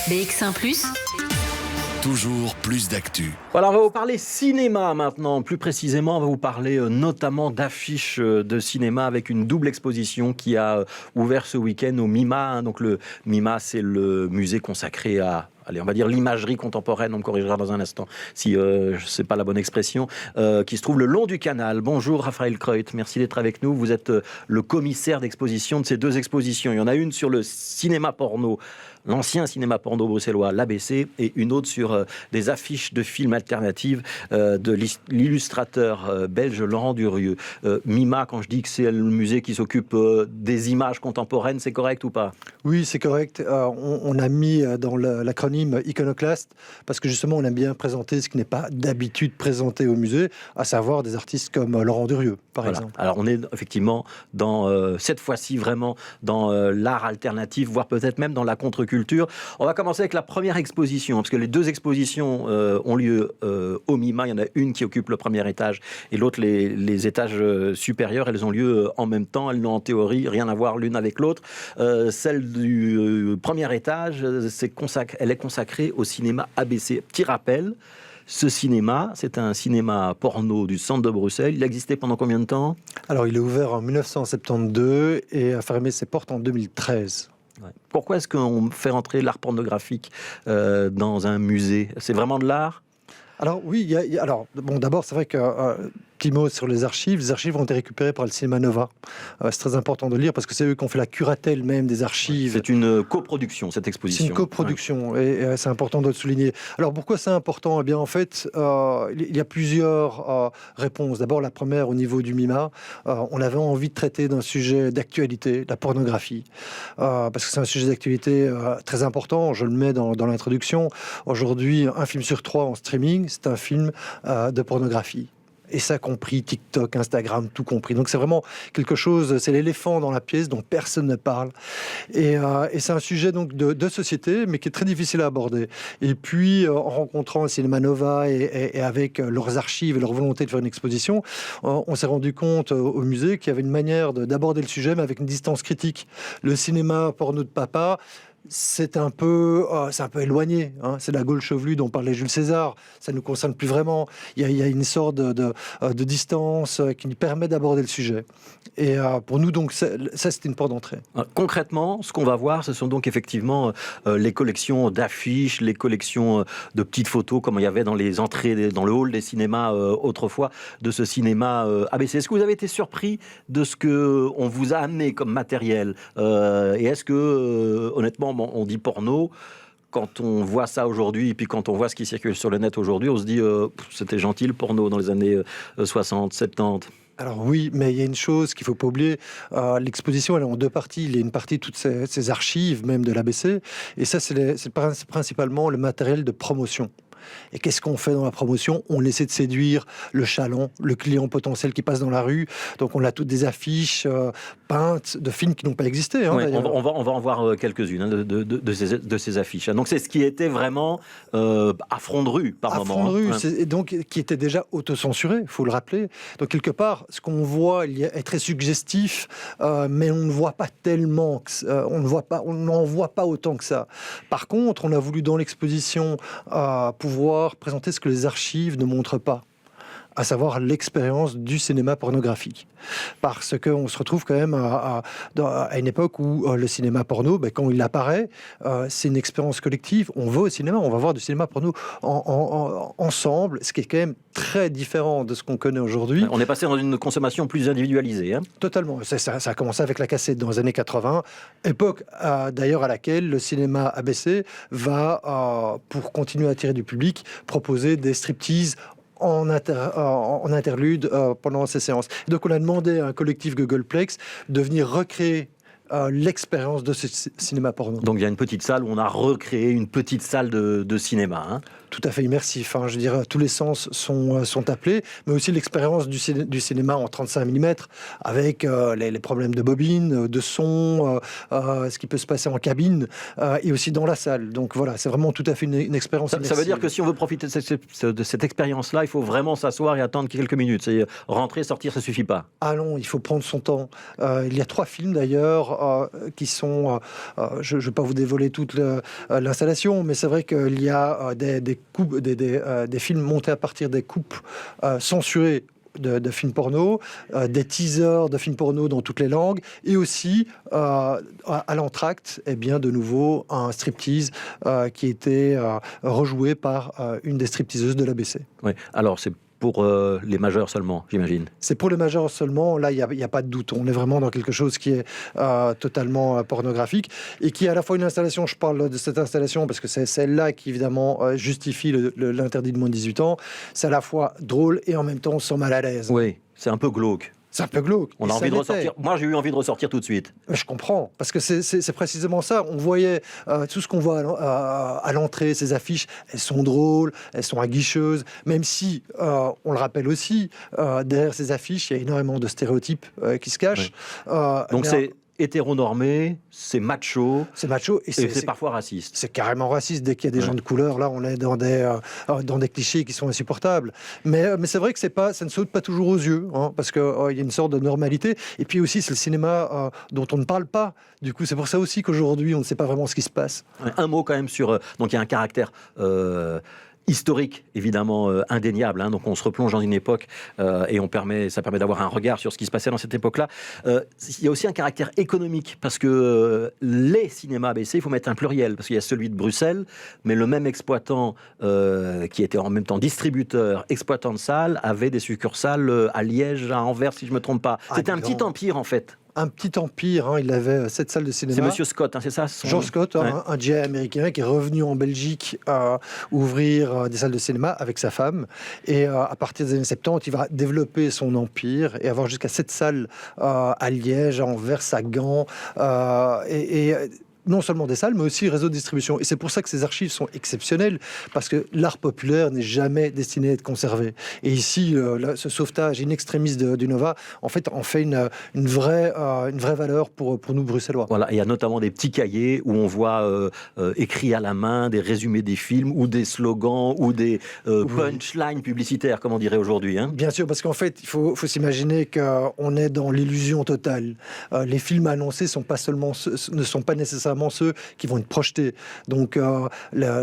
BX1 +, toujours plus d'actu. Voilà, on va vous parler cinéma maintenant. Plus précisément, on va vous parler notamment d'affiches de cinéma avec une double exposition qui a ouvert ce week-end au MIMA. Donc le MIMA, c'est le musée consacré à... Allez, on va dire l'imagerie contemporaine, on me corrigera dans un instant si c'est pas la bonne expression, qui se trouve le long du canal. Bonjour Raphaël Kreut, merci d'être avec nous. Vous êtes le commissaire d'exposition de ces deux expositions. Il y en a une sur le cinéma porno, l'ancien cinéma porno bruxellois, l'ABC, et une autre sur des affiches de films alternatives de l'illustrateur belge Laurent Durieux. MIMA, quand je dis que c'est le musée qui s'occupe des images contemporaines, c'est correct ou pas ? Oui, c'est correct. On a mis dans l'acronyme iconoclaste parce que justement on aime bien présenter ce qui n'est pas d'habitude présenté au musée, à savoir des artistes comme Laurent Durieux, par exemple. Alors on est effectivement dans cette fois-ci vraiment dans l'art alternatif, voire peut-être même dans la contre-culture. On va commencer avec la première exposition, parce que les deux expositions ont lieu au MIMA. Il y en a une qui occupe le premier étage et l'autre les étages supérieurs. Elles ont lieu en même temps. Elles n'ont en théorie rien à voir l'une avec l'autre. Celle du premier étage, elle est consacrée au cinéma ABC. Petit rappel, ce cinéma, c'est un cinéma porno du centre de Bruxelles. Il a existé pendant combien de temps ? Alors, il est ouvert en 1972 et a fermé ses portes en 2013. Ouais. Pourquoi est-ce qu'on fait rentrer l'art pornographique dans un musée ? C'est vraiment de l'art ? Alors oui, d'abord c'est vrai que petit mot sur les archives. Les archives ont été récupérées par le Cinéma Nova. C'est très important de le lire parce que c'est eux qui ont fait la curatelle même des archives. C'est une coproduction, cette exposition. C'est une coproduction, et c'est important de le souligner. Alors pourquoi c'est important ? Eh bien en fait, il y a plusieurs réponses. D'abord la première au niveau du MIMA, on avait envie de traiter d'un sujet d'actualité, la pornographie, parce que c'est un sujet d'actualité très important. Je le mets dans l'introduction. Aujourd'hui, un film sur 3 en streaming, c'est un film de pornographie. Et ça compris, TikTok, Instagram, tout compris. Donc c'est vraiment quelque chose, c'est l'éléphant dans la pièce dont personne ne parle. Et c'est un sujet donc de société, mais qui est très difficile à aborder. Et puis en rencontrant le Cinéma Nova et avec leurs archives et leur volonté de faire une exposition, on s'est rendu compte au musée qu'il y avait une manière d'aborder le sujet, mais avec une distance critique. Le cinéma porno de papa, c'est un peu éloigné, hein. C'est la Gaule chevelue dont parlait Jules César. Ça ne nous concerne plus vraiment. Il y a une sorte de distance qui nous permet d'aborder le sujet. Et pour nous, donc, ça, c'était une porte d'entrée. Concrètement, ce qu'on va voir, ce sont donc effectivement les collections d'affiches, les collections de petites photos, comme il y avait dans les entrées, dans le hall des cinémas autrefois, de ce cinéma ABC. Est-ce que vous avez été surpris de ce qu'on vous a amené comme matériel ? Et est-ce que, honnêtement, on dit porno, quand on voit ça aujourd'hui, et puis quand on voit ce qui circule sur le net aujourd'hui, on se dit c'était gentil le porno dans les années 60, 70. Alors oui, mais il y a une chose qu'il ne faut pas oublier, l'exposition elle est en deux parties. Il y a une partie, toutes ces archives même de l'ABC, et ça c'est principalement le matériel de promotion. Et qu'est-ce qu'on fait dans la promotion ? On essaie de séduire le chaland, le client potentiel qui passe dans la rue. Donc on a toutes des affiches peintes de films qui n'ont pas existé. Hein, ouais, on va en voir quelques-unes hein, de ces affiches. Donc c'est ce qui était vraiment à front de rue par moment. À front de rue, et donc qui était déjà autocensuré, il faut le rappeler. Donc quelque part, ce qu'on voit est très suggestif, mais on ne voit pas tellement, on n'en voit pas autant que ça. Par contre, on a voulu dans l'exposition pouvoir présenter ce que les archives ne montrent pas, à savoir l'expérience du cinéma pornographique. Parce qu'on se retrouve quand même à une époque où le cinéma porno, quand il apparaît, c'est une expérience collective. On va au cinéma, on va voir du cinéma porno ensemble, ce qui est quand même très différent de ce qu'on connaît aujourd'hui. On est passé dans une consommation plus individualisée. Hein. Totalement. Ça a commencé avec la cassette dans les années 80, époque d'ailleurs à laquelle le cinéma ABC va, pour continuer à attirer du public, proposer des striptease en interlude pendant ces séances. Donc on a demandé à un collectif Googleplex de venir recréer l'expérience de ce cinéma porno. Donc il y a une petite salle où on a recréé une petite salle de cinéma. Hein. tout à fait immersif. Hein. Je dirais, tous les sens sont appelés, mais aussi l'expérience du cinéma en 35 mm, avec les problèmes de bobine, de son, ce qui peut se passer en cabine, et aussi dans la salle. Donc voilà, c'est vraiment tout à fait une expérience immersive. Ça veut dire que si on veut profiter de cette expérience-là, il faut vraiment s'asseoir et attendre quelques minutes. C'est rentrer, sortir, ça suffit pas. Ah non, il faut prendre son temps. Il y a 3 films d'ailleurs qui sont... je ne vais pas vous dévoiler toute l'installation, mais c'est vrai qu'il y a des films montés à partir des coupes censurées de films porno, des teasers de films porno dans toutes les langues, et aussi à l'entracte, eh bien de nouveau un striptease qui était rejoué par une des stripteaseuses de l'ABC. Oui. Alors c'est pour les majeurs seulement, j'imagine. C'est pour les majeurs seulement. Là, il n'y a pas de doute. On est vraiment dans quelque chose qui est totalement pornographique et qui est à la fois une installation. Je parle de cette installation parce que c'est celle-là qui, évidemment, justifie l'interdit de moins de 18 ans. C'est à la fois drôle et en même temps on se sent mal à l'aise. Oui, c'est un peu glauque. C'est un peu glauque. On a envie de ressortir. Moi, j'ai eu envie de ressortir tout de suite. Je comprends, parce que c'est précisément ça. On voyait tout ce qu'on voit à l'entrée, ces affiches, elles sont drôles, elles sont aguicheuses, même si, on le rappelle aussi, derrière ces affiches, il y a énormément de stéréotypes qui se cachent. Oui. Donc c'est hétéronormé, c'est macho. C'est macho et c'est parfois raciste. C'est carrément raciste. Dès qu'il y a des gens de couleur, là, on est dans des clichés qui sont insupportables. Mais c'est vrai que ça ne saute pas toujours aux yeux, hein, parce qu'il y a une sorte de normalité. Et puis aussi, c'est le cinéma dont on ne parle pas. Du coup, c'est pour ça aussi qu'aujourd'hui, on ne sait pas vraiment ce qui se passe. Un mot quand même sur... donc il y a un caractère... historique, évidemment, indéniable. Hein, donc on se replonge dans une époque et ça permet d'avoir un regard sur ce qui se passait dans cette époque-là. Il y a aussi un caractère économique, parce que les cinémas ABC, il faut mettre un pluriel, parce qu'il y a celui de Bruxelles, mais le même exploitant, qui était en même temps distributeur, exploitant de salles, avait des succursales à Liège, à Anvers, si je ne me trompe pas. C'était un petit empire, en fait. Un petit empire, hein, il avait 7 salles de cinéma. C'est Monsieur Scott, hein, c'est ça Jean Scott, un GI américain qui est revenu en Belgique ouvrir des salles de cinéma avec sa femme. Et à partir des années 70, il va développer son empire et avoir jusqu'à 7 salles à Liège, à Anvers, à Gand. Non seulement des salles, mais aussi réseau de distribution. Et c'est pour ça que ces archives sont exceptionnelles, parce que l'art populaire n'est jamais destiné à être conservé. Et ici, ce sauvetage in extremis du Nova, en fait, en fait une vraie valeur pour nous, Bruxellois. Voilà, il y a notamment des petits cahiers où on voit écrits à la main des résumés des films, ou des slogans, ou des punchlines publicitaires, comme on dirait aujourd'hui. Hein. Bien sûr, parce qu'en fait, il faut s'imaginer qu'on est dans l'illusion totale. Les films annoncés ne sont pas nécessairement ceux qui vont être projetés. Donc,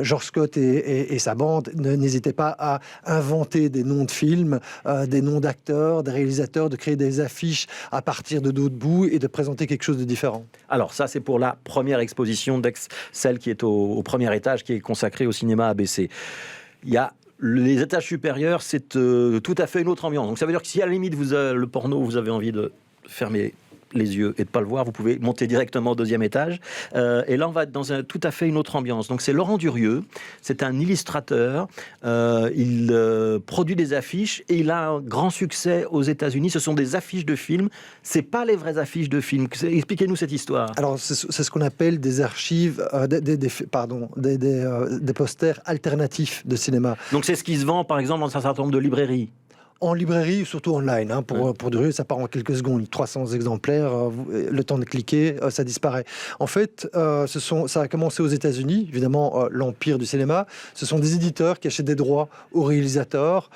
George Scott et sa bande n'hésitaient pas à inventer des noms de films, des noms d'acteurs, des réalisateurs, de créer des affiches à partir de d'autres bouts et de présenter quelque chose de différent. Alors, ça, c'est pour la première exposition, celle qui est au premier étage, qui est consacrée au cinéma ABC. Il y a les étages supérieurs, c'est tout à fait une autre ambiance. Donc, ça veut dire que si à la limite, le porno, vous avez envie de fermer les yeux et de ne pas le voir, vous pouvez monter directement au 2e étage. Et là, on va être dans tout à fait une autre ambiance. Donc, c'est Laurent Durieux, c'est un illustrateur. Il produit des affiches et il a un grand succès aux États-Unis. Ce sont des affiches de films. C'est pas les vraies affiches de films. Expliquez-nous cette histoire. Alors, c'est ce qu'on appelle des archives, des posters alternatifs de cinéma. Donc, c'est ce qui se vend, par exemple, dans un certain nombre de librairies. En librairie, surtout online. Hein, pour Durieux, ça part en quelques secondes. 300 exemplaires, le temps de cliquer, ça disparaît. En fait, ça a commencé aux États-Unis, évidemment, l'empire du cinéma. Ce sont des éditeurs qui achètent des droits aux réalisateurs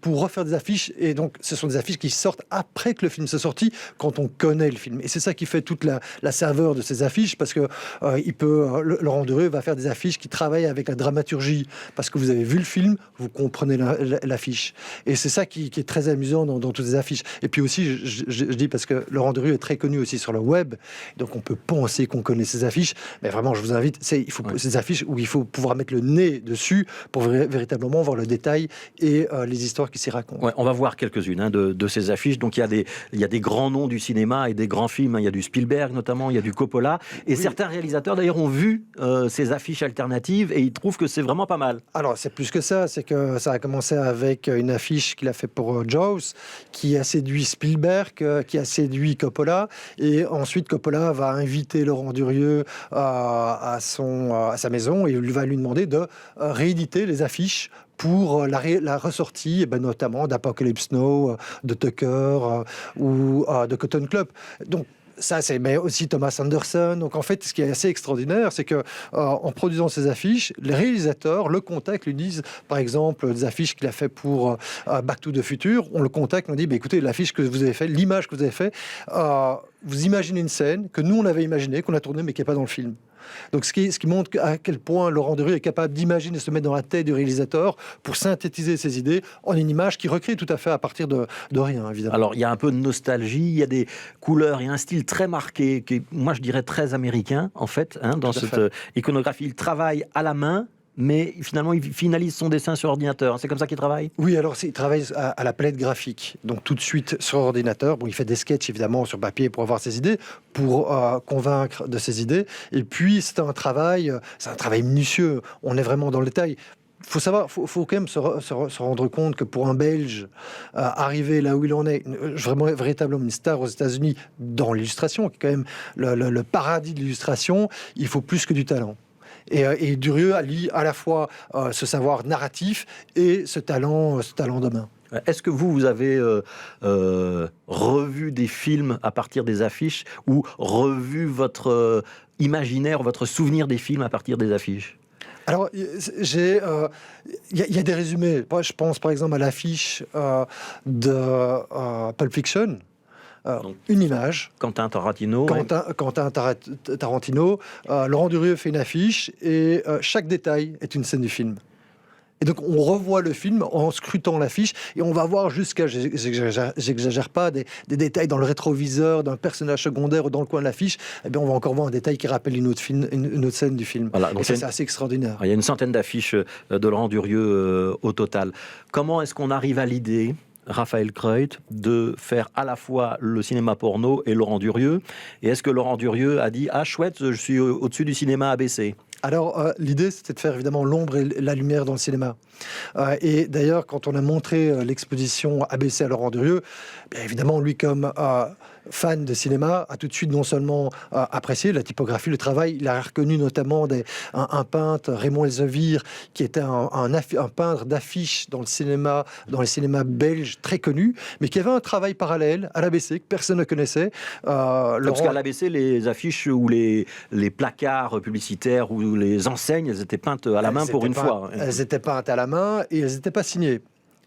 pour refaire des affiches. Et donc, ce sont des affiches qui sortent après que le film soit sorti, quand on connaît le film. Et c'est ça qui fait toute la saveur de ces affiches, parce que Laurent Durieux va faire des affiches qui travaillent avec la dramaturgie. Parce que vous avez vu le film, vous comprenez l'affiche. Et c'est ça qui est très amusant dans toutes ces affiches. Et puis aussi, je dis parce que Laurent Durieux est très connu aussi sur le web, donc on peut penser qu'on connaît ces affiches, mais vraiment, je vous invite, ces affiches où il faut pouvoir mettre le nez dessus pour véritablement voir le détail et les histoires qui s'y racontent. Ouais, on va voir quelques-unes de ces affiches. Donc, il y a des grands noms du cinéma et des grands films. Il y a du Spielberg, notamment, il y a du Coppola. Et certains réalisateurs, d'ailleurs, ont vu ces affiches alternatives et ils trouvent que c'est vraiment pas mal. Alors, c'est plus que ça. C'est que ça a commencé avec une affiche qu'il a fait pour Jaws, qui a séduit Spielberg, qui a séduit Coppola, et ensuite Coppola va inviter Laurent Durieux à sa maison et il va lui demander de rééditer les affiches pour la ressortie, notamment d'Apocalypse Now, de Tucker ou de Cotton Club. Donc, ça, mais aussi Thomas Anderson. Donc, en fait, ce qui est assez extraordinaire, c'est que en produisant ces affiches, les réalisateurs le contactent, lui disent, par exemple, des affiches qu'il a fait pour Back to the Future. On le contacte, on dit, écoutez, l'affiche que vous avez fait, l'image que vous avez fait, vous imaginez une scène que nous, on avait imaginée, qu'on a tournée, mais qui n'est pas dans le film. Donc, ce qui montre à quel point Laurent Durieux est capable d'imaginer, de se mettre dans la tête du réalisateur pour synthétiser ses idées en une image qui recrée tout à fait à partir de rien, évidemment. Alors, il y a un peu de nostalgie, il y a des couleurs, il y a un style très marqué, qui est, moi je dirais très américain, en fait, dans cette iconographie. Il travaille à la main, mais finalement, il finalise son dessin sur ordinateur. C'est comme ça qu'il travaille ? Oui, alors il travaille à la palette graphique, donc tout de suite sur ordinateur. Bon, il fait des sketchs, évidemment, sur papier pour avoir ses idées, pour convaincre de ses idées. Et puis, c'est un travail minutieux. On est vraiment dans le détail. Faut quand même se rendre compte que pour un Belge, arriver là où il en est, véritablement une star aux États-Unis dans l'illustration, qui est quand même le paradis de l'illustration, il faut plus que du talent. Et Durieux allie à la fois ce savoir narratif et ce talent de main. Est-ce que vous avez revu des films à partir des affiches ou revu votre imaginaire, votre souvenir des films à partir des affiches ? Alors, il y a des résumés. Moi, je pense par exemple à l'affiche de Pulp Fiction. Une image. Quentin Tarantino. Quentin Tarantino. Laurent Durieux fait une affiche et chaque détail est une scène du film. Et donc, on revoit le film en scrutant l'affiche et on va voir jusqu'à, j'exagère pas, des détails dans le rétroviseur d'un personnage secondaire ou dans le coin de l'affiche. Eh bien, on va encore voir un détail qui rappelle une autre scène du film. Voilà, donc et ça, c'est assez extraordinaire. Il y a une centaine d'affiches de Laurent Durieux au total. Comment est-ce qu'on arrive à l'idée, Raphaël Kreut, de faire à la fois le cinéma porno et Laurent Durieux ? Et est-ce que Laurent Durieux a dit « Ah, chouette, je suis au-dessus du cinéma ABC » ? Alors, l'idée, c'était de faire évidemment l'ombre et la lumière dans le cinéma. Et d'ailleurs, quand on a montré l'exposition ABC à Laurent Durieux, bien évidemment, lui, comme fan de cinéma, a tout de suite non seulement apprécié la typographie, le travail, il a reconnu notamment un peintre, Raymond Elsevier, qui était un peintre d'affiches dans les cinémas belges très connus, mais qui avait un travail parallèle à l'ABC que personne ne connaissait. Parce qu'à l'ABC, les affiches ou les placards publicitaires ou les enseignes, elles étaient peintes à la main pour une fois. Elles étaient peintes à la main et elles n'étaient pas signées.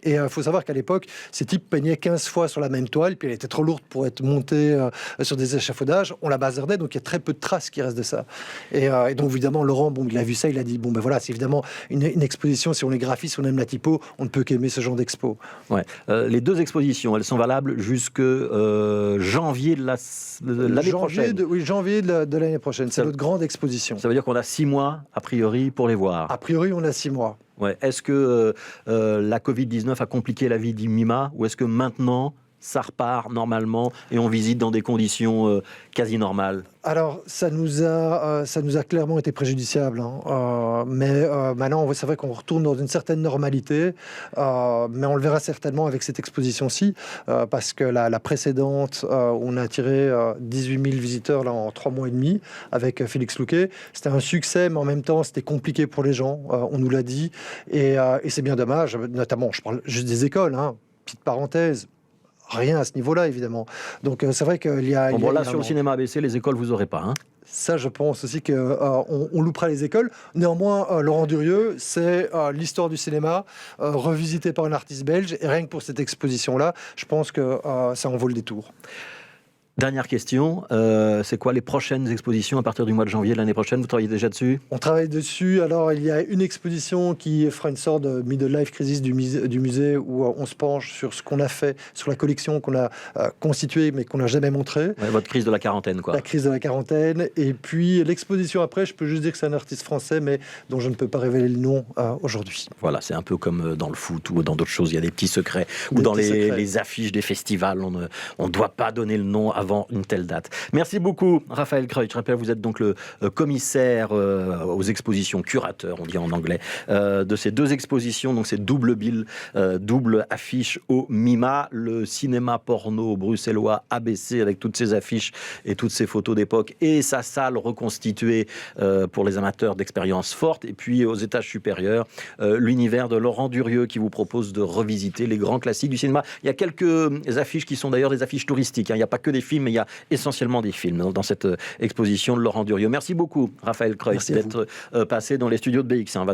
Et il faut savoir qu'à l'époque, ces types peignaient 15 fois sur la même toile, puis elle était trop lourde pour être montée sur des échafaudages. On la bazardait, donc il y a très peu de traces qui restent de ça. Et donc évidemment, Laurent, il a vu ça, il a dit, voilà, c'est évidemment une exposition, si on est graphiste, si on aime la typo, on ne peut qu'aimer ce genre d'expo. Ouais. Les deux expositions, elles sont valables jusque janvier de l'année prochaine. Janvier de l'année prochaine. C'est notre grande exposition. Ça veut dire qu'on a 6 mois, a priori, pour les voir. A priori, on a 6 mois. Ouais. Est-ce que la Covid-19 a compliqué la vie d'Imima ou est-ce que maintenant ça repart normalement et on visite dans des conditions quasi normales? Alors, ça nous a clairement été préjudiciable. Mais maintenant, c'est vrai qu'on retourne dans une certaine normalité. Mais on le verra certainement avec cette exposition-ci. Parce que la précédente, on a attiré 18 000 visiteurs là, en 3 mois et demi avec Félix Louquet. C'était un succès, mais en même temps, c'était compliqué pour les gens. On nous l'a dit. Et c'est bien dommage. Notamment, je parle juste des écoles. Petite parenthèse. Rien à ce niveau-là, évidemment. Donc, c'est vrai qu'il y a... sur le cinéma ABC, les écoles, vous n'aurez pas. Ça, je pense aussi qu'on loupera les écoles. Néanmoins, Laurent Durieux, c'est l'histoire du cinéma revisitée par un artiste belge. Et rien que pour cette exposition-là, je pense que ça en vaut le détour. Dernière question, c'est quoi les prochaines expositions à partir du mois de janvier de l'année prochaine? Vous travaillez déjà dessus? On travaille dessus. Alors, il y a une exposition qui fera une sorte de middle-life crisis du musée où on se penche sur ce qu'on a fait, sur la collection qu'on a constituée mais qu'on n'a jamais montrée. Ouais, votre crise de la quarantaine, quoi. La crise de la quarantaine. Et puis, l'exposition après, je peux juste dire que c'est un artiste français, mais dont je ne peux pas révéler le nom aujourd'hui. Voilà, c'est un peu comme dans le foot ou dans d'autres choses. Il y a des petits secrets. Ou dans les affiches des festivals, on ne doit pas donner le nom avant une telle date. Merci beaucoup, Raphaël Kreutz. Je rappelle, vous êtes donc le commissaire aux expositions, curateur, on dit en anglais, de ces deux expositions, donc ces double billes, double affiche au MIMA, le cinéma porno bruxellois ABC avec toutes ses affiches et toutes ses photos d'époque et sa salle reconstituée pour les amateurs d'expériences fortes. Et puis aux étages supérieurs, l'univers de Laurent Durieux qui vous propose de revisiter les grands classiques du cinéma. Il y a quelques affiches qui sont d'ailleurs des affiches touristiques. Il n'y a pas que des films, mais il y a essentiellement des films dans cette exposition de Laurent Durieux. Merci beaucoup, Raphaël Kreutz, d'être passé dans les studios de BX1.